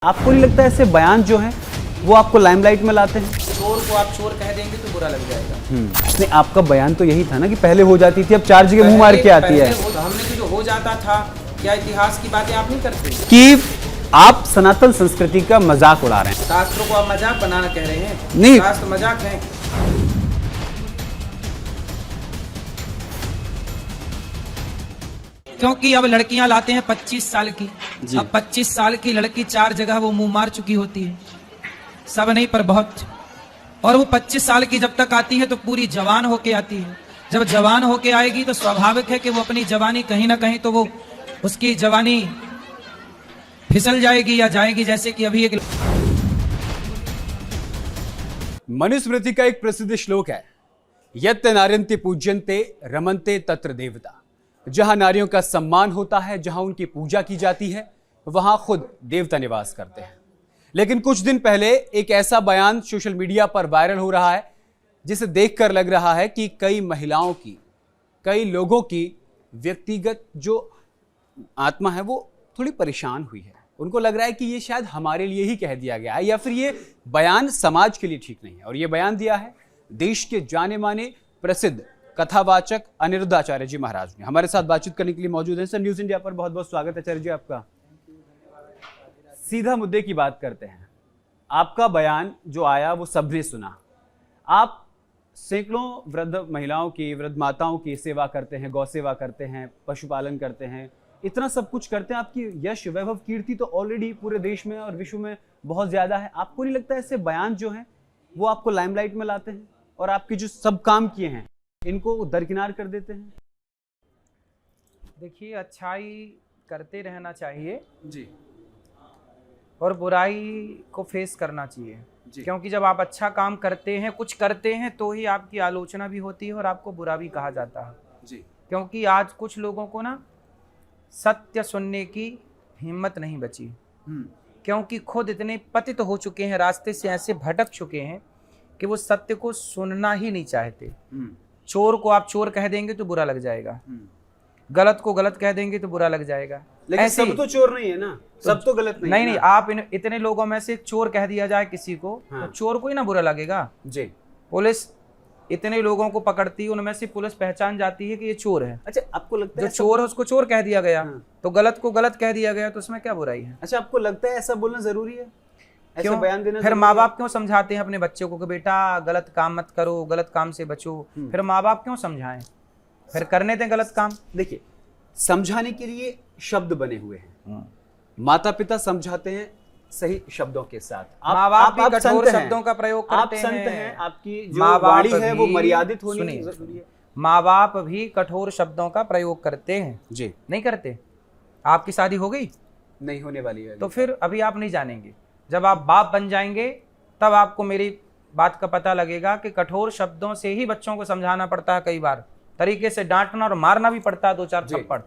आपको नहीं लगता ऐसे बयान जो हैं वो आपको लाइमलाइट में लाते हैं? चोर को आप चोर कह देंगे तो बुरा लग जाएगा। नहीं, आपका बयान तो यही था ना कि पहले हो जाती थी, अब 4 जगह मुंह मार के आती है। हमने तो जो हो जाता था, क्या इतिहास की बातें आप नहीं करते कि आप सनातन संस्कृति का मजाक उड़ा रहे हैं। शास्त्रों को आप मजाक बनाना कह रहे हैं? नहीं, शास्त्र मजाक है। क्योंकि अब लड़कियां लाते हैं 25 साल की। अब 25 साल की लड़की 4 जगह वो मुंह मार चुकी होती है, सब नहीं पर बहुत। और वो 25 साल की जब तक आती है तो पूरी जवान होके आती है। जब जवान होके आएगी तो स्वाभाविक है कि वो अपनी जवानी कहीं ना कहीं तो वो उसकी जवानी फिसल जाएगी या जाएगी। जैसे कि अभी एक मनुस्मृति का एक प्रसिद्ध श्लोक है, यत्ते नार्यन्ते पूज्यन्ते रमन्ते तत्र देवता। जहां नारियों का सम्मान होता है, जहां उनकी पूजा की जाती है, वहां खुद देवता निवास करते हैं। लेकिन कुछ दिन पहले एक ऐसा बयान सोशल मीडिया पर वायरल हो रहा है जिसे देखकर लग रहा है कि कई महिलाओं की, कई लोगों की व्यक्तिगत जो आत्मा है वो थोड़ी परेशान हुई है। उनको लग रहा है कि ये शायद हमारे लिए ही कह दिया गया है या फिर ये बयान समाज के लिए ठीक नहीं है। और ये बयान दिया है देश के जाने माने प्रसिद्ध कथावाचक अनिरुद्ध आचार्य जी महाराज ने। हमारे साथ बातचीत करने के लिए मौजूद हैं। सर, न्यूज इंडिया पर बहुत बहुत स्वागत है आचार्य जी आपका। सीधा मुद्दे की बात करते हैं। आपका बयान जो आया वो सबने सुना। आप सैकड़ों वृद्ध महिलाओं की, वृद्ध माताओं की सेवा करते हैं, गौ सेवा करते हैं, पशुपालन करते हैं, इतना सब कुछ करते हैं। आपकी यश, वैभव, कीर्ति तो ऑलरेडी पूरे देश में और विश्व में बहुत ज्यादा है। आपको नहीं लगता ऐसे बयान जो हैं वो आपको लाइमलाइट में लाते हैं और आपके जो सब काम किए हैं इनको दरकिनार कर देते हैं? देखिए, अच्छाई करते रहना चाहिए जी, और बुराई को फेस करना चाहिए। क्योंकि जब आप अच्छा काम करते हैं, कुछ करते हैं, तो ही आपकी आलोचना भी होती है और आपको बुरा भी कहा जाता है। जी। क्योंकि आज कुछ लोगों को ना सत्य सुनने की हिम्मत नहीं बची, क्योंकि खुद इतने पतित हो चुके हैं, रास्ते से ऐसे भटक चुके हैं कि वो सत्य को सुनना ही नहीं चाहते। चोर को आप चोर कह देंगे तो बुरा लग जाएगा, गलत को गलत कह देंगे तो बुरा लग जाएगा। लेकिन सब तो चोर नहीं है ना, सब तो गलत नहीं। नहीं, आप इतने लोगों में से चोर कह दिया जाए किसी को, तो चोर को ही ना बुरा लगेगा। जी। पुलिस इतने लोगों को पकड़ती है, उनमें से पुलिस पहचान जाती है कि ये चोर है। अच्छा, आपको लगता है जो चोर है उसको चोर कह दिया गया, तो गलत को गलत कह दिया गया, तो उसमें क्या बुराई है? अच्छा, आपको लगता है ऐसा बोलना जरूरी है? क्यों? बयान देना फिर माँ बाप क्यों समझाते हैं अपने बच्चों को कि बेटा गलत काम मत करो, गलत काम से बचो? फिर माँ बाप क्यों समझाएं? फिर करने दें गलत काम। देखिए, समझाने के लिए शब्द बने हुए हैं, माता पिता समझाते हैं सही शब्दों के साथ। माँ बाप भी कठोर शब्दों का प्रयोग करते हैं। आप संत हैं, आपकी जो वाणी है वो मर्यादित होनी जरूरी है। माँ बाप भी कठोर शब्दों का प्रयोग करते हैं। जी। नहीं करते? आपकी शादी हो गई? नहीं होने वाली है। तो फिर अभी आप नहीं जानेंगे। जब आप बाप बन जाएंगे तब आपको मेरी बात का पता लगेगा कि कठोर शब्दों से ही बच्चों को समझाना पड़ता है, कई बार तरीके से डांटना और मारना भी पड़ता है, 2-4 थप्पड़।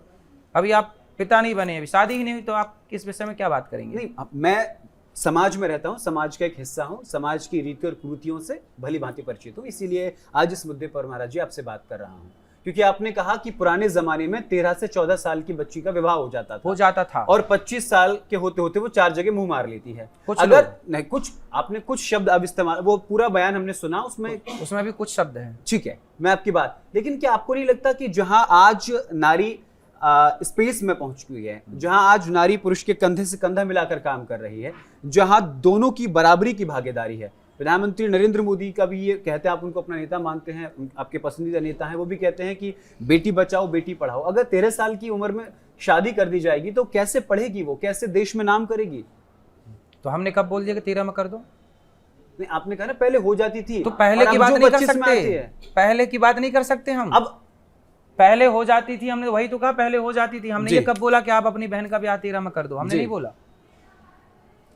अभी आप पिता नहीं बने, अभी शादी ही नहीं हुई, तो आप किस विषय में क्या बात करेंगे? नहीं, मैं समाज में रहता हूँ, समाज का एक हिस्सा हूँ, समाज की रीति और कुरीतियों से भली भांति परिचित हूँ, इसीलिए आज इस मुद्दे पर महाराज जी आपसे बात कर रहा हूँ। क्योंकि आपने कहा कि पुराने जमाने में 13 से 14 साल की बच्ची का विवाह हो जाता था और 25 साल के होते होते वो 4 जगह मुंह मार लेती है। अगर नहीं, कुछ आपने कुछ शब्द अब इस्तेमाल, वो पूरा बयान हमने सुना, उसमें भी कुछ शब्द हैं। ठीक है, मैं आपकी बात, लेकिन क्या आपको नहीं लगता कि जहां आज नारी स्पेस में पहुंच चुकी है, जहां आज नारी पुरुष के कंधे से कंधा मिलाकर काम कर रही है, जहां दोनों की बराबरी की भागीदारी है, प्रधानमंत्री नरेंद्र मोदी का भी ये कहते हैं, आप उनको अपना नेता मानते हैं, आपके पसंदीदा नेता हैं, वो भी कहते हैं कि बेटी बचाओ बेटी पढ़ाओ। अगर 13 साल की उम्र में शादी कर दी जाएगी तो कैसे पढ़ेगी वो, कैसे देश में नाम करेगी? तो हमने कब बोल दिया कि 13 में कर दो? नहीं, आपने कहा ना पहले हो जाती थी, तो पहले की बात नहीं कर सकते। पहले की बात नहीं कर सकते हम। अब पहले हो जाती थी, हमने वही तो कहा, पहले हो जाती थी। हमने ये कब बोला कि आप अपनी बहन का ब्याह 13 में कर दो? हमने नहीं बोला।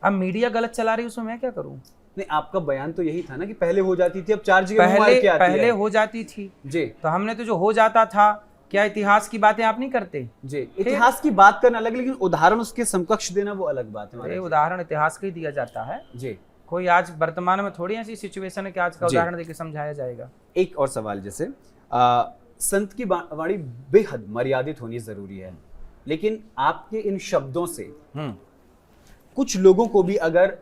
अब मीडिया गलत चला रही है, उसमें मैं क्या करूं? नहीं, आपका बयान तो यही था ना कि पहले हो जाती थी, अब 4 जगह मुंह मार के आती है। पहले हो जाती थी जी, तो हमने तो जो हो जाता था, क्या इतिहास की बातें आप नहीं करते? जी, इतिहास की बात करना अलग, लेकिन उदाहरण उसके समकक्ष देना वो अलग बात है। उदाहरण इतिहास का ही दिया जाता है जी। कोई आज वर्तमान में थोड़ी ऐसी सिचुएशन है कि आज का उदाहरण देकर समझाया जाएगा। एक और सवाल, जैसे संत की वाणी बेहद मर्यादित होनी जरूरी है, लेकिन आपके इन शब्दों से कुछ लोगों को भी अगर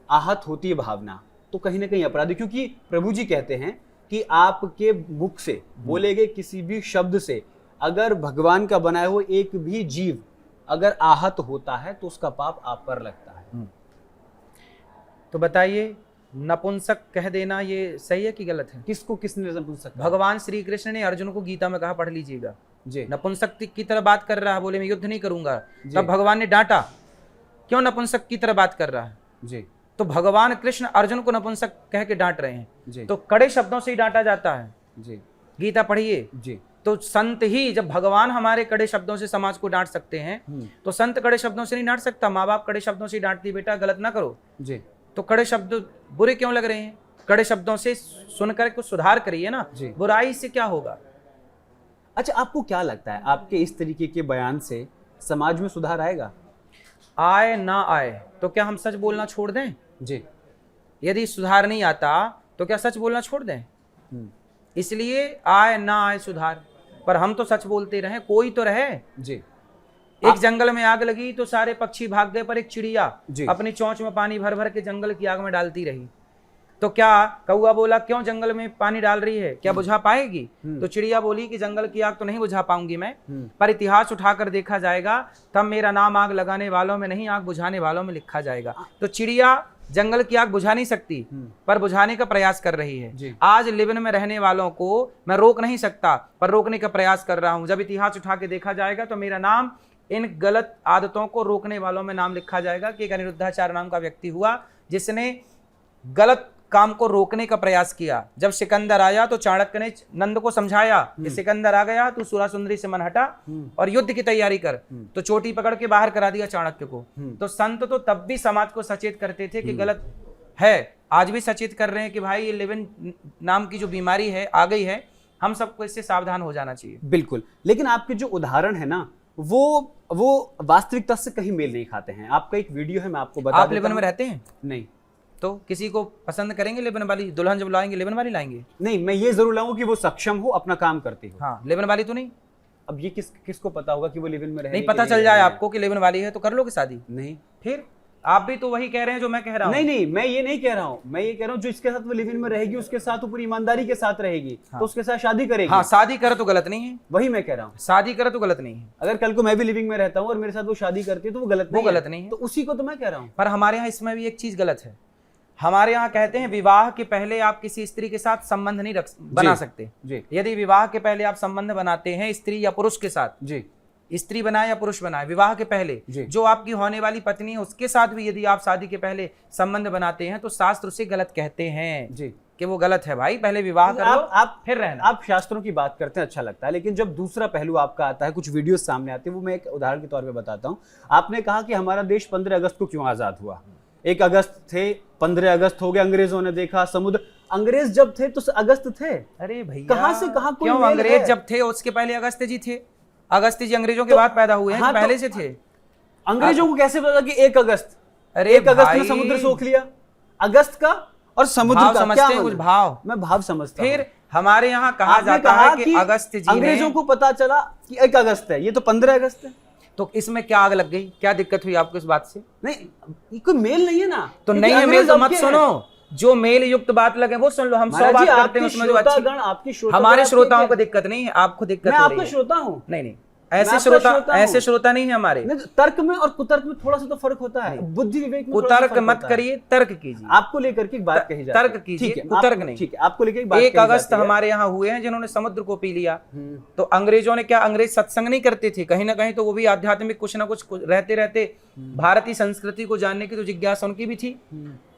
आहत होती है भावना तो कहीं ना कहीं अपराधी, क्योंकि प्रभु जी कहते हैं कि आपके मुख से बोले गए किसी भी शब्द से अगर भगवान का बनाया हुआ एक भी जीव अगर आहत होता है तो उसका पाप आप पर लगता है। तो बताइए, नपुंसक कह देना ये सही है कि गलत है? किसको किसने नपुंसक कहा? भगवान श्री कृष्ण ने अर्जुन को गीता में कहा, पढ़ लीजिएगा। जी नपुंसक की तरह बात कर रहा है, बोले मैं युद्ध नहीं करूंगा, जी। तब भगवान ने डांटा, क्यों नपुंसक की तरह बात कर रहा है? जी तो भगवान कृष्ण अर्जुन को नपुंसक कह के डांट रहे हैं, जी तो कड़े शब्दों से ही डांटा जाता है। जी गीता पढ़िए। जी तो संत ही, जब भगवान हमारे कड़े शब्दों से समाज को डांट सकते हैं तो संत कड़े शब्दों से नहीं डांट सकता। माँ बाप कड़े शब्दों से डांटती है, बेटा गलत ना करो, जी तो कड़े शब्द बुरे क्यों लग रहे हैं? कड़े शब्दों से सुनकर कुछ सुधार करिए ना, जी। बुराई से क्या होगा? अच्छा, आपको क्या लगता है आपके इस तरीके के बयान से समाज में सुधार आएगा? आए ना आए तो क्या हम सच बोलना छोड़ दें? जी यदि सुधार नहीं आता तो क्या सच बोलना छोड़ दें? इसलिए आए ना आए सुधार, पर हम तो सच बोलते रहे, कोई तो रहे। जी एक जंगल में आग लगी तो सारे पक्षी भाग गए, पर एक चिड़िया जी। अपनी चोंच में पानी भर भर के जंगल की आग में डालती रही। तो क्या कौआ बोला, क्यों जंगल में पानी डाल रही है, क्या बुझा पाएगी? तो चिड़िया बोली कि जंगल की आग तो नहीं बुझा पाऊंगी मैं, पर इतिहास उठाकर देखा जाएगा तब मेरा नाम आग लगाने वालों में नहीं, आग बुझाने वालों में लिखा जाएगा। तो चिड़िया जंगल की आग बुझा नहीं सकती, पर बुझाने का प्रयास कर रही है। आज लिवन में रहने वालों को मैं रोक नहीं सकता, पर रोकने का प्रयास कर रहा हूं। जब इतिहास उठा के देखा जाएगा तो मेरा नाम इन गलत आदतों को रोकने वालों में नाम लिखा जाएगा। कि एक अनिरुद्धाचार्य नाम का व्यक्ति हुआ जिसने गलत काम को रोकने का प्रयास किया। जब सिकंदर आया तो चाणक्य ने नंद को समझाया कि सिकंदर आ गया, तू सुरा सुंदरी से मन हटा और युद्ध की तैयारी कर। तो चोटी पकड़ के बाहर करा दिया चाणक्य को। तो संत तो तब भी समाज को सचेत करते थे कि गलत है, आज भी सचेत कर रहे हैं कि भाई ये लिवन नाम की जो बीमारी है आ गई है, हम सबको इससे सावधान हो जाना चाहिए। बिल्कुल, लेकिन आपके जो उदाहरण है ना वो वास्तविकता से कहीं मेल नहीं खाते हैं। आपका एक वीडियो है, मैं आपको बता आप लिवन में रहते हैं? नहीं। तो किसी को पसंद करेंगे लिवन वाली? दुल्हन जब लाएंगे लिवन वाली लाएंगे? नहीं, मैं ये जरूर लाऊंगा कि वो सक्षम हो, अपना काम करती हो। हाँ, लिवन वाली तो नहीं। अब ये किसको पता होगा कि वो लिव इन में रह नहीं पता चल जाए आपको कि लिवन वाली है तो कर लोगे शादी? नहीं। फिर आप भी तो वही कह रहे हैं जो मैं कह रहा हूँ। नहीं, मैं ये नहीं कह रहा हूँ, मैं ये कह रहा हूँ जो इसके साथ वो लिव इन में रहेगी उसके साथ वो पूरी ईमानदारी के साथ रहेगी। तो उसके साथ शादी करेगी। हाँ, शादी करे तो गलत नहीं है। वही मैं कह रहा हूँ, शादी करे तो गलत नहीं है। अगर कल को मैं भी लिविंग में रहता हूँ और मेरे साथ वो शादी करती है तो वो गलत नहीं है। तो उसी को तो मैं कह रहा हूँ। पर हमारे यहाँ इसमें भी एक चीज गलत है। हमारे यहाँ कहते हैं विवाह के पहले आप किसी स्त्री के साथ संबंध नहीं बना सकते। जी। यदि विवाह के पहले आप संबंध बनाते हैं स्त्री या पुरुष के साथ, जी, स्त्री बनाए या पुरुष बनाए, विवाह के पहले जो आपकी होने वाली पत्नी है उसके साथ भी यदि आप शादी के पहले संबंध बनाते हैं तो शास्त्र उसे गलत कहते हैं जी, कि वो गलत है। भाई पहले विवाह कर लो, आप फिर रहना। आप शास्त्रों की बात करते हैं, अच्छा लगता है, लेकिन जब दूसरा पहलू आपका आता है, कुछ वीडियो सामने आते हैं, वो मैं एक उदाहरण के तौर पे बताता हूँ। आपने कहा कि हमारा देश 15 अगस्त को क्यों आजाद हुआ। 1 अगस्त थे, 15 अगस्त हो गया, अंग्रेजों ने देखा समुद्र। अंग्रेज जब थे तो अगस्त थे। अरे भैया, कहां से कहां कोई क्यों? मेल अंग्रेज है? जब थे उसके पहले अगस्त जी थे। अगस्त जी अंग्रेजों के बाद पैदा हुए हैं, हाँ, पहले से थे। अंग्रेजों को कैसे पता कि 1 अगस्त? अरे 1 अगस्त ने भाई, समुद्र सोख लिया। अगस्त का और समुद्र भाव का समझते क्या हैं, कुछ मतलब? भाव। मैं भाव समझता फिर हूं। हमारे यहाँ कहा आपने जाता कहा है कि अगस्त जी अंग्रेजों को पता चला कि 1 अगस्त है, ये तो 15 अगस्त है। तो इसमें क्या आग लग गई? क्या दिक्कत हुई आपको इस बात से? नहीं, कोई मेल नहीं है ना। तो क्योंकि नहीं है मेल तो मत अंग्रेज अब सुनो, जो मेल युक्त बात लगे वो सुन लो। हम 100 महाराज बात जी, करते आपकी हैं उसमें जो अच्छी, श्रोतागण, आपकी श्रोतागण हमारे आपके श्रोताओं क्या- को दिक्कत नहीं है, आपको दिक्कत मैं हो आपका रही है। श्रोता हूं। नहीं, मैं ऐसे आपका श्रोता, श्रोता ऐसे हूं। श्रोता नहीं है हमारे। नहीं, तर्क में और कुतर्क में थोड़ा सा तो फर्क होता है। बुद्धि विवेक में थोड़ा सा कुतर्क फर्क मत होता है। करिए, तर्क कीजिए। आपको लेकर के एक बात कही जाती है। तर्क कीजिए, ठीक है, कुतर्क आप- नहीं। ठीक है, आपको लेकर एक बात 1 कही अगस्त जाती है। हमारे यहाँ हुए हैं जिन्होंने समुद्र को पी लिया। तो अंग्रेजों ने क्या, अंग्रेज सत्संग नहीं करते थे कहीं ना कहीं? तो वो भी आध्यात्मिक कुछ ना कुछ रहते रहते भारतीय संस्कृति को जानने की तो जिज्ञासा उनकी भी थी।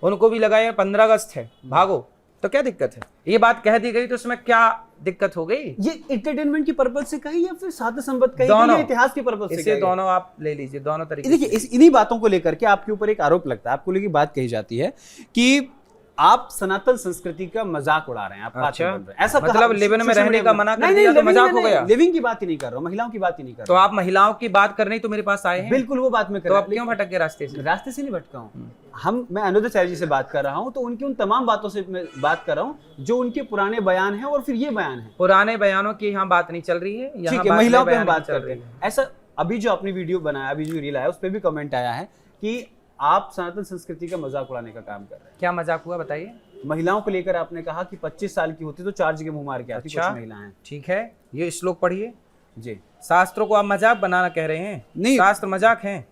उनको भी लगाया 15 अगस्त है, भागो। तो क्या दिक्कत है? ये बात कह दी गई तो उसमें क्या दिक्कत हो गई? ये एंटरटेनमेंट की पर्पज से कही या फिर साध संबत कही दोनों। या इतिहास की पर्पज से इसे कही? दोनों आप ले लीजिए, दोनों तरीके देखिए, इन्हीं बातों को लेकर के आपके ऊपर एक आरोप लगता है, आपको लेकर बात कही जाती है कि आप सनातन संस्कृति का मजाक उड़ा रहे हैं, आप अच्छा, बात कर रहे हैं। ऐसा मतलब लिवन में रहने का मना कर दिया तो मजाक हो गया? लिविंग की बात ही नहीं कर रहा हूं, महिलाओं की बात ही नहीं कर तो रहा आप महिलाओं की बात करने तो मेरे पास आए हूं। हैं, बिल्कुल वो बात मैं कर तो रहा आप हूं, क्यों भटक गए रास्ते से? रास्ते से नहीं भटका हूं। मैं अनिरुद्धाचार्य जी से बात कर रहा हूं, तो उनकी उन तमाम बातों से मैं बात कर रहा हूं जो उनके पुराने बयान हैं और फिर ये बयान है। पुराने बयानों की यहाँ बात नहीं चल रही है, ठीक यहाँ है, महिलाओं पे हम बयान बात चल करते रही हैं। है। ऐसा अभी जो आपने वीडियो बनाया, अभी जो रील आया उस पर भी कमेंट आया है कि आप सनातन संस्कृति का मजाक उड़ाने का काम कर रहे हैं। क्या मजाक हुआ बताइए? महिलाओं को लेकर आपने कहा कि 25 साल की होती तो 4 जगह मुंह मार के आती अच्छा, कुछ महिलाएं। ठीक है, ये श्लोक पढ़िए। जी, शास्त्रों को आप मजाक बनाना कह रहे हैं? नहीं, शास्त्र मजाक हैं।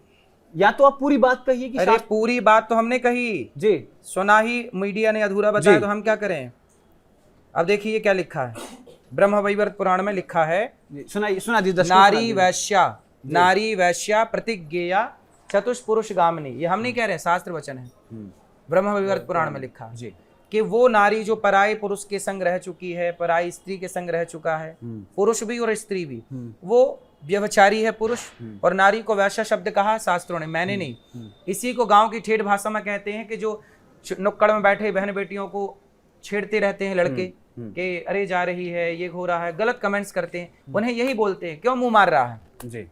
या तो आप पूरी बात कहिए कि अरे पूरी बात तो हमने कही जी, सुना ही मीडिया ने अधूरा बताया तो हम क्या करें? अब देखिए क्या लिखा है, ब्रह्म वैवर्त पुराण में लिखा है, सुना दीजिए। नारी वैश्या प्रतिज्ञेया चतुष्पुरुष गामिनी। ये हम नहीं कह रहे, शास्त्र वचन है, ब्रह्म वैवर्त पुराण में लिखा जी, कि वो नारी जो पराये पुरुष के संग रह चुकी है, पराई स्त्री के संग रह चुका है, पुरुष भी और स्त्री भी, वो व्यभिचारी है पुरुष। और नारी को वैश्या शब्द कहा शास्त्रों ने, मैंने नहीं। इसी को गांव की ठेठ भाषा में कहते हैं कि जो नुक्कड़ में बैठे बहन बेटियों को छेड़ते रहते हैं लड़के कि अरे जा रही है, ये हो रहा है, गलत कमेंट्स करते हैं, उन्हें यही बोलते हैं क्यों मुंह मार रहा है जी।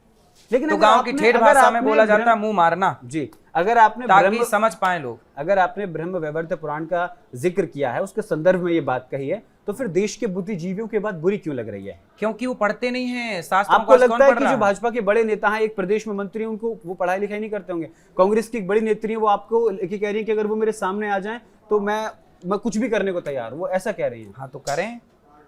लेकिन तो गांव की ठेठ भाषा में बोला जाता है मुंह मारना जी। अगर आपने ताकि समझ पाए लोग। अगर आपने ब्रह्म वैवर्त पुराण का जिक्र किया है, उसके संदर्भ में ये बात कही है, तो फिर देश के बुद्धिजीवियों के बात बुरी क्यों लग रही है? क्योंकि वो पढ़ते नहीं है शास्त्रों आपको को। लगता है कि जो भाजपा के बड़े नेता हैं, एक प्रदेश में मंत्री हैं, उनको वो पढ़ाई लिखाई नहीं करते होंगे? कांग्रेस की एक बड़ी नेत्री है, वो आपको लेके कह रही है कि अगर वो मेरे सामने आ जाएं तो मैं कुछ भी करने को तैयार हूं, वो ऐसा कह रही है। हाँ तो करें,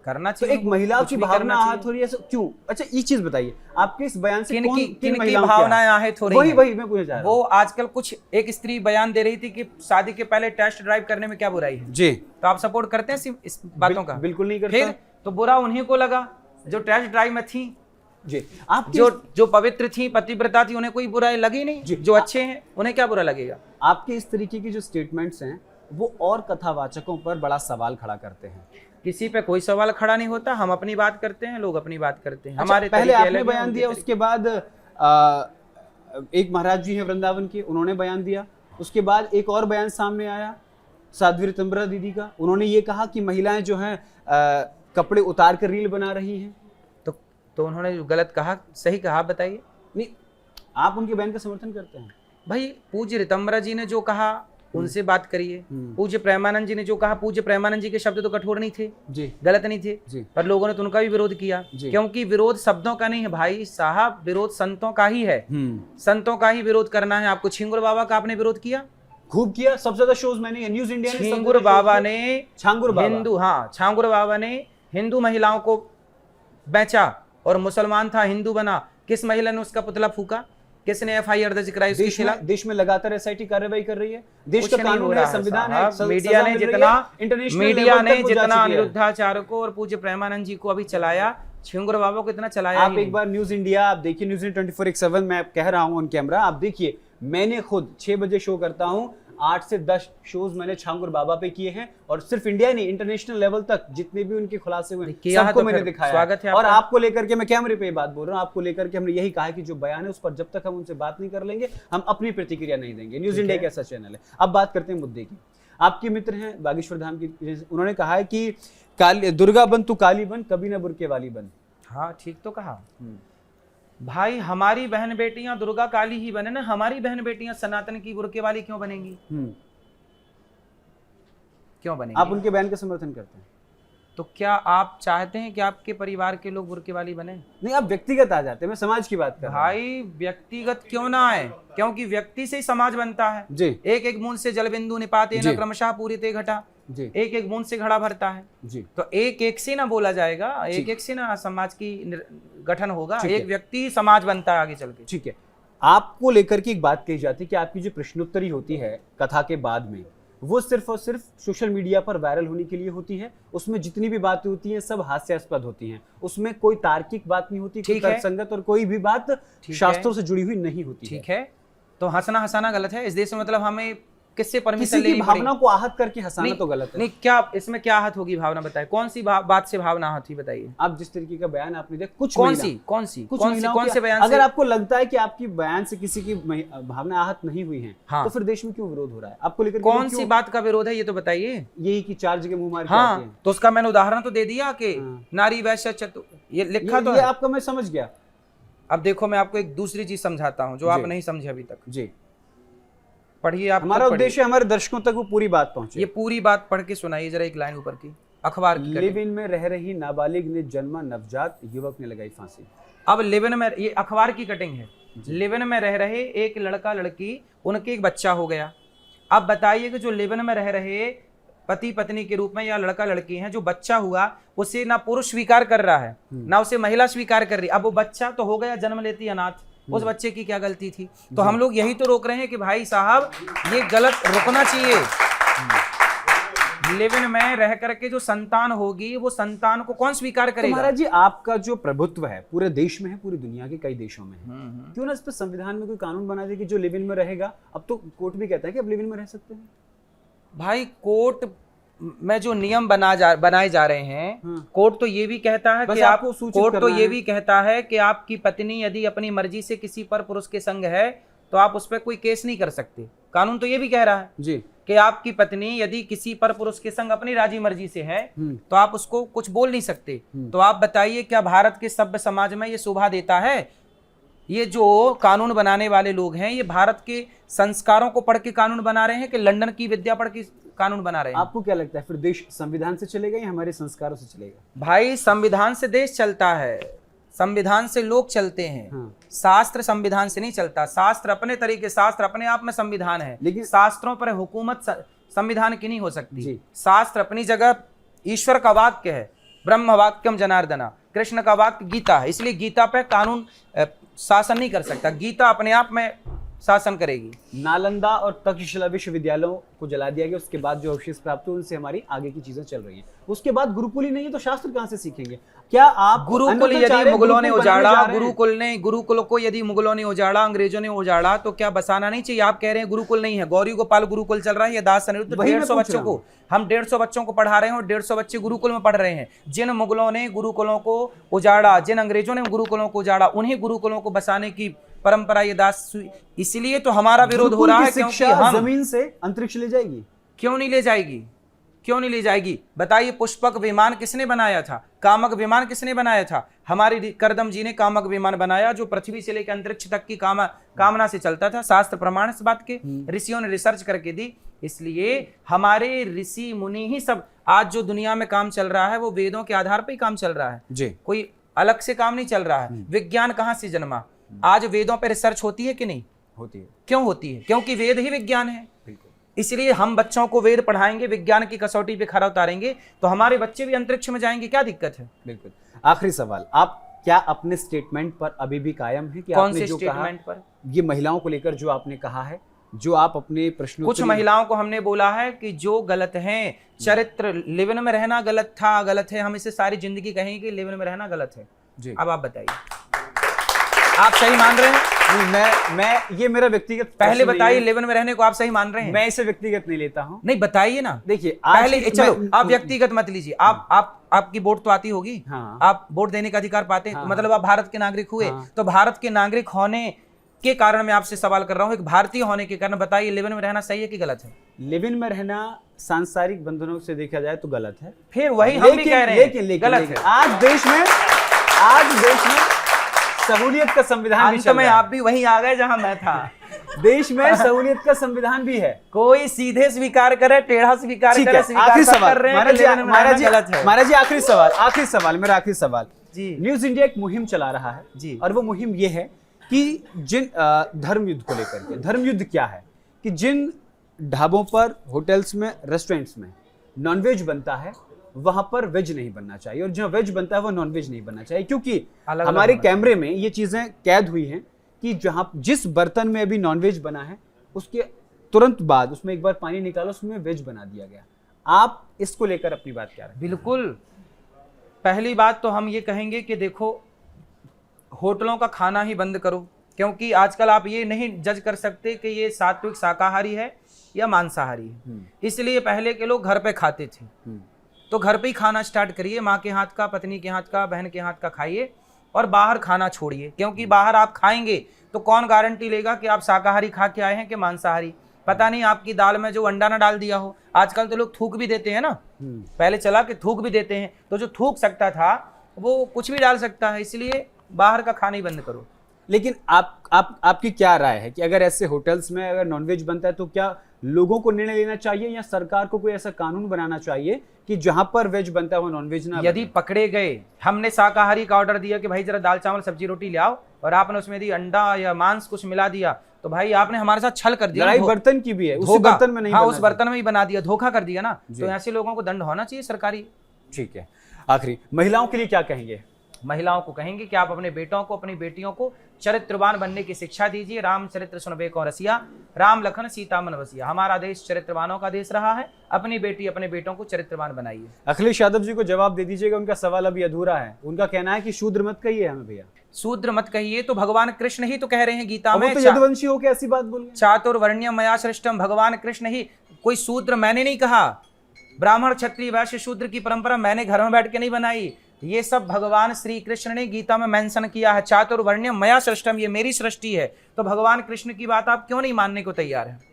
करना तो चाहिए। एक महिला की भावना आहत हो रही है, क्यों? अच्छा एक चीज बताइए, आपके इस बयान से किन की भावनाएं आहत हो रही हैं? वही मैं पूछना चाह रहा हूं। वो आजकल कुछ एक स्त्री बयान दे रही थी कि शादी के पहले टेस्ट ड्राइव करने में क्या बुराई है जी, तो आप सपोर्ट करते हैं इस बातों का? बिल्कुल नहीं करते। फिर तो बुरा उन्हीं को लगा जो टेस्ट ड्राइव में थी जी। आप जो पवित्र थी, पतिव्रता थी, उन्हें कोई बुराई लगी नहीं। जो अच्छे हैं उन्हें क्या बुरा लगेगा? आपके इस तरीके की जो स्टेटमेंट्स हैं वो और कथावाचकों पर बड़ा सवाल खड़ा करते हैं। किसी पे कोई सवाल खड़ा नहीं होता, हम अपनी बात करते हैं, लोग अपनी बात करते हैं। अच्छा, हमारे पहले तरीके आपने अलग हैं, बयान उनके दिया, तरीके- उसके बाद एक महाराज जी हैं वृंदावन के, उन्होंने बयान दिया। उसके बाद एक और बयान सामने आया साध्वी ऋतंबरा दीदी का, उन्होंने ये कहा कि महिलाएं जो हैं कपड़े उतार कर रील बना रही हैं। तो उन्होंने जो गलत कहा सही कहा बताइए? नहीं, आप उनके बयान का समर्थन करते हैं? भाई पूज्य ऋतंबरा जी ने जो कहा उनसे बात करिए। पूज्य प्रेमानंद जी ने जो कहा, पूज्य प्रेमानंद जी के शब्द तो कठोर नहीं थे जी, गलत नहीं थे जी, पर लोगों ने तो उनका भी विरोध किया, क्योंकि विरोध शब्दों का नहीं है भाई साहब, विरोध संतों का ही है। संतों का ही विरोध करना है आपको। छिंगुर बाबा का आपने विरोध किया, खूब किया, सबसे ज्यादा शोज मैंने न्यूज इंडिया ने छिंगुर बाबा ने छांगुर बाबा हिंदू, हाँ छांगुर बाबा ने हिंदू महिलाओं को बेचा और मुसलमान था हिंदू बना। किस महिला ने उसका पुतला फूका? किसने एफआईआर दर्ज कराई उसके खिलाफ? देश में लगातार एसआईटी कार्रवाई कर रही है, देश कुछ का नहीं कानून हो है, रहा है संविधान है, साहब। मीडिया ने जितना अनिरुद्धाचार्य को और पूज्य प्रेमानंद जी को अभी चलाया, छिंगुर बाबा को इतना चलाया आप एक बार न्यूज इंडिया आप देखिए, न्यूज इंडिया 24/7 मैं कह रहा हूं ऑन कैमरा, आप देखिए, मैंने खुद 6 बजे शो करता हूं, 8 से 10 शोज मैंने छांगुर बाबा पे किए हैं, और सिर्फ इंडिया नहीं इंटरनेशनल लेवल तक जितने भी उनके खुलासे हुए सबको मैंने दिखाया। स्वागत है और आपको लेकर के मैं कैमरे पे बात बोल रहा हूं, आपको लेकर के हमने यही कहा कि जो बयान है उस पर जब तक हम उनसे बात नहीं कर लेंगे हम अपनी प्रतिक्रिया नहीं देंगे। न्यूज इंडिया एक ऐसा चैनल है। अब बात करते हैं मुद्दे की। आपके मित्र हैं बागेश्वर धाम की, उन्होंने कहा है कि दुर्गा बन तू काली बन, कभी ना बुरके वाली बन। हाँ ठीक तो कहा भाई, हमारी बहन बेटियां दुर्गा काली ही बने ना, हमारी बहन बेटियां सनातन की बुरके वाली क्यों बनेंगी? क्यों बनेंगी? आप उनके बयान का समर्थन करते हैं? तो क्या आप चाहते हैं कि आपके परिवार के लोग बुरके वाली बने? नहीं, आप व्यक्तिगत आ जाते हैं, मैं समाज की बात कर रहा हूं। भाई व्यक्तिगत क्यों ना आए, क्योंकि व्यक्ति से ही समाज बनता है जी। एक एक बूंद से जलबिंदु निपाते न क्रमशः पूरिते घटा जी, एक एक बूंद से घड़ा भरता है जी। तो एक एक से ना बोला जाएगा, एक एक से ना समाज की गठन होगा, एक व्यक्ति समाज बनता है आगे चल के। ठीक है, आपको लेकर के एक बात कही जाती है कि आपकी जो प्रश्नोत्तरी होती है कथा के बाद में, वो सिर्फ और सिर्फ सोशल मीडिया पर वायरल होने के लिए होती है। उसमें जितनी भी बातें होती हैं सब हास्यास्पद होती हैं, उसमें कोई तार्किक बात नहीं होती, कोई तर्कसंगत और कोई भी बात शास्त्रों से जुड़ी हुई नहीं होती। ठीक है, तो हंसना हंसाना गलत है इस देश में? मतलब हमें किससे परमिशन लेनी पड़ेगी? भावना को आहत करके हंसाना तो गलत है। नहीं, क्या इसमें क्या आहत होगी भावना? बताइए कौन सी बात से भावना आहत हुई, बताइए। आप जिस तरीके का बयान आपने दिया, कुछ कौन से बयान अगर आपको लगता है कि आपकी बयान से किसी की भावना आहत नहीं हुई है, तो फिर देश में क्यों विरोध हो रहा है आपको लेकर? कौन सी बात का विरोध है ये तो बताइए। यही कि 4 जगह मुंह मार के आते हैं। तो उसका मैंने उदाहरण तो दे दिया कि नारी वैश्य चतु, ये लिखा तो है आपका, मैं समझ गया। अब देखो मैं आपको एक दूसरी चीज समझाता हूँ जो आप नहीं समझे अभी तक। जी, पढ़िए आप। हमारा उद्देश्य हमारे दर्शकों तक वो पूरी बात पहुंचे। ये पूरी बात पढ़ के सुनाइए जरा, एक लाइन ऊपर की अखबार की। लिव इन में रह रही नाबालिग ने जन्मा नवजात, युवक ने लगाई फांसी। अब लिव इन में, ये अखबार की कटिंग है, लिव इन में रह रहे एक लड़का लड़की, उनके एक बच्चा हो गया। अब बताइए कि जो लिव इन में रह रहे पति पत्नी के रूप में या लड़का लड़की हैं, जो बच्चा हुआ उसे ना पुरुष स्वीकार कर रहा है ना उसे महिला स्वीकार कर रही। अब वो बच्चा तो हो गया जन्म लेती अनाथ, उस बच्चे की क्या गलती थी? तो हम लोग यही तो रोक रहे हैं कि भाई साहब ये गलत रुकना चाहिए। लिव इन में रह करके जो संतान होगी वो संतान को कौन स्वीकार तो करेगा? महाराज जी, आपका जो प्रभुत्व है पूरे देश में है, पूरी दुनिया के कई देशों में है, क्यों ना इस पर संविधान में कोई कानून बना दे कि जो लिव इन में रहेगा, अब तो कोर्ट भी कहता है कि अब लिव इन में रह सकते हैं। भाई कोर्ट में जो नियम बनाए जा रहे हैं, कोर्ट तो ये भी कहता है बस कि आप, आपको सूचित कोर्ट तो करना ये है। भी कहता है कि आपकी पत्नी यदि अपनी मर्जी से किसी पर पुरुष के संग है तो आप उस पर कोई केस नहीं कर सकते। कानून तो ये भी कह रहा है जी कि आपकी पत्नी यदि किसी पर पुरुष के संग अपनी राजी मर्जी से है तो आप उसको कुछ बोल नहीं सकते। तो आप बताइए क्या भारत के सभ्य समाज में ये शोभा देता है? ये जो कानून बनाने वाले लोग हैं ये भारत के संस्कारों को पढ़ के कानून बना रहे हैं कि लंदन की विद्या पढ़ के कानून बना रहे हैं? आपको क्या लगता है फिर देश संविधान से चलेगा या हमारे संस्कारों से चलेगा? भाई संविधान से देश चलता है, संविधान से लोग चलते हैं। शास्त्र संविधान से नहीं चलता। शास्त्र अपने तरीके, शास्त्र अपने आप में संविधान है, लेकिन शास्त्रों पर हुकूमत संविधान की नहीं हो सकती। शास्त्र अपनी जगह ईश्वर का वाक्य है, ब्रह्म वाक्यम जनार्दना, कृष्ण का वाक्य गीता है, इसलिए गीता पे कानून शासन नहीं कर सकता। गीता अपने आप में शासन करेगी। नालंदा और तक्षशिला विश्वविद्यालयों को जला दिया गया, उसके बाद जो अवशेष प्राप्त हुए उनसे हमारी आगे की चीजें चल रही हैं। उसके बाद गुरुकुल ही नहीं है तो शास्त्र कहां से सीखेंगे? क्या आप गुरुकुल यदि मुगलों ने उजाड़ा, गुरुकुल को यदि मुगलों ने उजाड़ा, अंग्रेजों ने उजाड़ा तो क्या बसाना नहीं चाहिए? आप कह रहे हैं गुरुकुल नहीं है, गौरी गोपाल गुरुकुल चल रहा है, या दास अनिरुद्ध 150 बच्चों को, हम 150 बच्चों को पढ़ा रहे हैं और 150 बच्चे गुरुकुल में पढ़ रहे हैं। जिन मुगलों ने गुरुकुलों को उजाड़ा, जिन अंग्रेजों ने गुरुकुलों को उजाड़ा, उन्हीं गुरुकुलों को बसाने की परंपरा ये दास, इसलिए तो हमारा विरोध हो रहा है क्योंकि हम जमीन से अंतरिक्ष ले जाएगी। क्यों नहीं ले जाएगी? क्यों नहीं ले जाएगी? बताइए, पुष्पक विमान किसने बनाया था? कामक विमान किसने बनाया था? हमारे करदम जी ने कामक विमान बनाया जो पृथ्वी से लेकर अंतरिक्ष तक की कामना से चलता था। शास्त्र प्रमाण इस बात के, ऋषियों ने रिसर्च करके दी। इसलिए हमारे ऋषि मुनि ही सब, आज जो दुनिया में काम चल रहा है वो वेदों के आधार पर ही काम चल रहा है जी, कोई अलग से काम नहीं चल रहा है। विज्ञान कहाँ से जन्मा? आज वेदों पर रिसर्च होती है कि नहीं होती है? क्यों होती है? क्योंकि वेद ही विज्ञान है। इसलिए हम बच्चों को वेद पढ़ाएंगे, विज्ञान की कसौटी पे खरा उतारेंगे तो हमारे बच्चे भी अंतरिक्ष में जाएंगे। क्या दिक्कत है? बिल्कुल। आखिरी सवाल, आप क्या अपने स्टेटमेंट पर अभी भी कायम है कि कौन आपने से जो स्टेटमेंट कहा, पर? ये महिलाओं को लेकर जो आपने कहा है, जो आप अपने प्रश्नों, कुछ महिलाओं को हमने बोला है कि जो गलत हैं, चरित्र, लिव इन में रहना गलत था, गलत है, हम इसे सारी जिंदगी कहेंगे कि लिव इन में रहना गलत है जी। अब आप बताइए, आप सही मान रहे हैं? मैं ये मेरा व्यक्तिगत, पहले बताइए, लिव इन में रहने को आप सही मान रहे हैं? मैं इसे व्यक्तिगत नहीं लेता हूँ। नहीं, बताइए ना। देखिए पहले चलो आप व्यक्तिगत मत लीजिए। आपकी वोट तो आती होगी, आप वोट देने का अधिकार पाते हैं, मतलब आप भारत के नागरिक हुए। तो भारत के नागरिक होने के कारण मैं आपसे सवाल कर रहा हूँ, एक भारतीय होने के कारण बताइए, लिव इन में रहना सही है कि गलत है? लिव इन में रहना सांसारिक बंधनों से देखा जाए तो गलत है। फिर वही हम भी कह रहे हैं, लेकिन गलत है। आज देश में सहूलियत का संविधान भी चल रहा है। आप भी वहीं आ गए जहां मैं था। देश में सहूलियत का संविधान भी है। कोई सीधे स्वीकार करे, टेढ़ा स्वीकार करे, आखिरी सवाल महाराज जी, आखिरी सवाल मेरा आखिरी सवाल जी। न्यूज इंडिया एक मुहिम चला रहा है जी, और वो मुहिम ये है कि जिन धर्म युद्ध को लेकर के, धर्म युद्ध क्या है कि जिन ढाबों पर, होटल्स में, रेस्टोरेंट्स में नॉनवेज बनता है वहां पर वेज नहीं बनना चाहिए, और जहां वेज बनता है वो नॉनवेज नहीं बनना चाहिए, क्योंकि हमारे कैमरे में ये चीजें कैद हुई हैं कि जहां जिस बर्तन में अभी नॉनवेज बना है उसके तुरंत बाद उसमें एक बार पानी निकालो, उसमें वेज बना दिया गया। आप इसको लेकर अपनी बात क्या रखें? बिल्कुल, पहली बात तो हम ये कहेंगे कि देखो, होटलों का खाना ही बंद करो, क्योंकि आजकल आप ये नहीं जज कर सकते कि ये सात्विक शाकाहारी है या मांसाहारी है। इसलिए पहले के लोग घर पे खाते थे, तो घर पे ही खाना स्टार्ट करिए। माँ के हाथ का, पत्नी के हाथ का, बहन के हाथ का खाइए, और बाहर खाना छोड़िए, क्योंकि बाहर आप खाएंगे तो कौन गारंटी लेगा कि आप शाकाहारी खा के आए हैं कि मांसाहारी? पता नहीं आपकी दाल में जो अंडा ना डाल दिया हो। आजकल तो लोग थूक भी देते हैं ना, पहले चला के थूक भी देते हैं, तो जो थूक सकता था वो कुछ भी डाल सकता है। इसलिए बाहर का खाना ही बंद करो। लेकिन आपकी क्या राय है कि अगर ऐसे होटल्स में अगर नॉनवेज बनता है तो क्या लोगों को निर्णय लेना चाहिए या सरकार को कोई ऐसा कानून बनाना चाहिए कि जहां पर वेज बनता है वो नॉन वेज ना यदि पकड़े गए, हमने शाकाहारी का ऑर्डर दिया कि भाई जरा दाल चावल सब्जी रोटी ले आओ और आपने उसमें यदि अंडा या मांस कुछ मिला दिया, तो भाई आपने हमारे साथ छल कर दिया। लड़ाई बर्तन की भी है, उसी धोखा, बर्तन में नहीं हाँ बनना उस बर्तन में ही बना दिया, धोखा कर दिया ना। जी। तो ऐसे लोगों को दंड होना चाहिए सरकारी। ठीक है, आखिरी महिलाओं के लिए क्या कहेंगे? महिलाओं को कहेंगे कि आप अपने बेटों को, अपनी बेटियों को चरित्रवान बनने की शिक्षा दीजिए। राम चरित्र सुनबे को रसिया, राम लखन सीता मन बसिया। हमारा देश चरित्रवानों का देश रहा है, अपनी बेटी अपने बेटों को चरित्रवान बनाइए। अखिलेश यादव जी को जवाब दे दीजिएगा, उनका सवाल अभी अधूरा है। उनका कहना है कि शूद्र मत कहिए हमें भैया। शूद्र मत कहिए तो भगवान कृष्ण ही तो कह रहे हैं गीता वो में। तो यदुवंशी होकर ऐसी बात बोल गए। चातुर्वर्ण्यम मया सृष्टम, भगवान कृष्ण ही, कोई शूद्र मैंने नहीं कहा। ब्राह्मण क्षत्रिय वैश्य शूद्र की परंपरा मैंने घर में बैठ के नहीं बनाई, ये सब भगवान श्री कृष्ण ने गीता में मेंशन किया है। चातुर्वर्ण्यम मया सृष्टम, ये मेरी सृष्टि है। तो भगवान कृष्ण की बात आप क्यों नहीं मानने को तैयार है?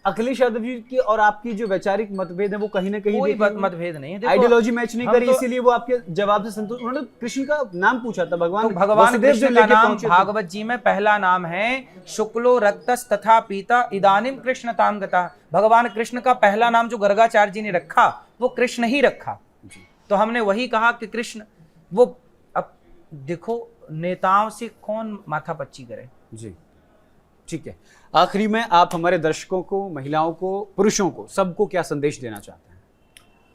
अखिलेश यादव जी की और आपकी जो वैचारिक मतभेद है वो कहीं ना कहीं कोई देखिए मतभेद नहीं है। देखो, आइडियोलॉजी मैच नहीं हम करी, तो- इसीलिए वो आपके जवाब से संतुष्ट। उन्होंने कृष्ण का नाम पूछा था, भगवान तो भगवान वसुदेव कृष्ण जो का लेके नाम पहुंचे थे। भागवत जी में पहला नाम है शुक्लो रक्तस तथा पीता इदानिम कृष्ण ताम गता। भगवान कृष्ण का पहला नाम जो गर्गाचार्य जी ने रखा वो कृष्ण ही रखा। तो हमने वही कहा कि कृष्ण, वो अब देखो नेताओं से कौन माथा पच्ची करे। जी ठीक है, आखिरी में आप हमारे दर्शकों को, महिलाओं को, पुरुषों को, सबको क्या संदेश देना चाहते हैं?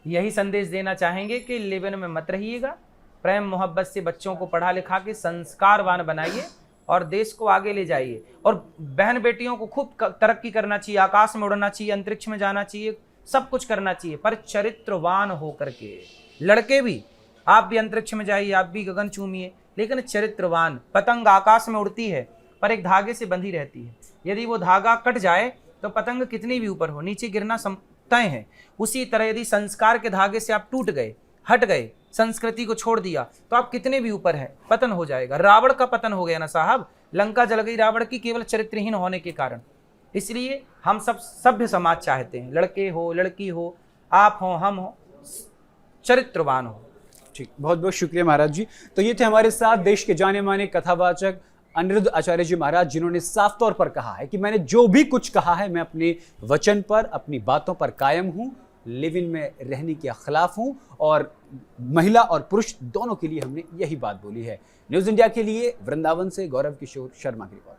यही संदेश देना चाहेंगे कि लिव इन में मत रहिएगा, प्रेम मोहब्बत से बच्चों को पढ़ा लिखा के संस्कारवान बनाइए और देश को आगे ले जाइए। और बहन बेटियों को खूब तरक्की करना चाहिए, आकाश में उड़ना चाहिए, अंतरिक्ष में जाना चाहिए, सब कुछ करना चाहिए, पर चरित्रवान होकर के। लड़के भी, आप भी अंतरिक्ष में जाइए, आप भी गगन चूमिए, लेकिन चरित्रवान। पतंग आकाश में उड़ती है पर एक धागे से बंधी रहती है, यदि वो धागा कट जाए तो पतंग कितनी भी ऊपर हो नीचे गिरना तय है। उसी तरह यदि संस्कार के धागे से आप टूट गए, हट गए, संस्कृति को छोड़ दिया, तो आप कितने भी ऊपर हैं, पतन हो जाएगा। रावण का पतन हो गया ना साहब, लंका जल गई रावण की केवल चरित्रहीन होने के कारण। इसलिए हम सब सभ्य समाज चाहते हैं, लड़के हो लड़की हो, आप हो हम हो, चरित्रवान हो। ठीक, बहुत बहुत शुक्रिया महाराज जी। तो ये थे हमारे साथ देश के जाने माने कथावाचक अनिरुद्ध आचार्य जी महाराज, जिन्होंने साफ तौर पर कहा है कि मैंने जो भी कुछ कहा है मैं अपने वचन पर, अपनी बातों पर कायम हूं, लिव इन में रहने के खिलाफ हूं और महिला और पुरुष दोनों के लिए हमने यही बात बोली है। न्यूज़ इंडिया के लिए वृंदावन से गौरव किशोर शर्मा की रिपोर्ट।